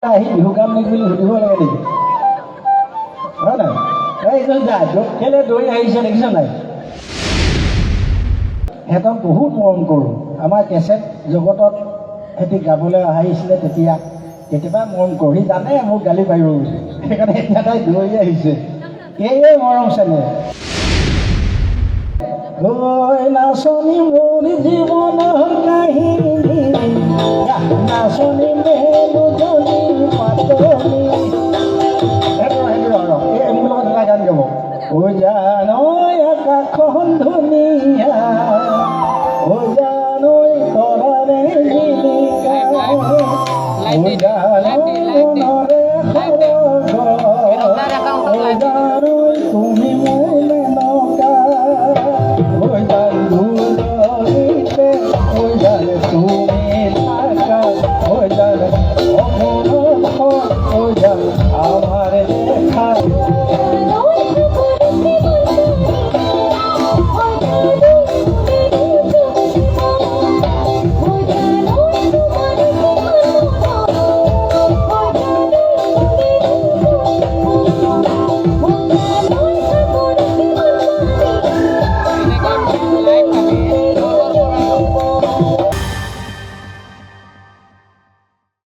আহি বিহু কাম নেকি বুলি সুধিব লাগে নেকি? হয় নাই? এইজন যায় কেলে দৌৰি আহিছে দেখিছ নাই? সিহঁতক বহুত মৰম কৰোঁ। আমাৰ কেছেট জগতত সিহঁতি গাবলৈ আহিছিলে তেতিয়া কেতিয়াবা মৰম কৰোঁ। সি জানে মোক গালি পাৰিব বুলি, সেইকাৰণে এতিয়া তাই দৌৰি আহিছে। সেয়ে মৰম চেনেহ। ঐ নাচনী মোৰ জীৱনৰ কাহিনী, নাচনী মেলুজনী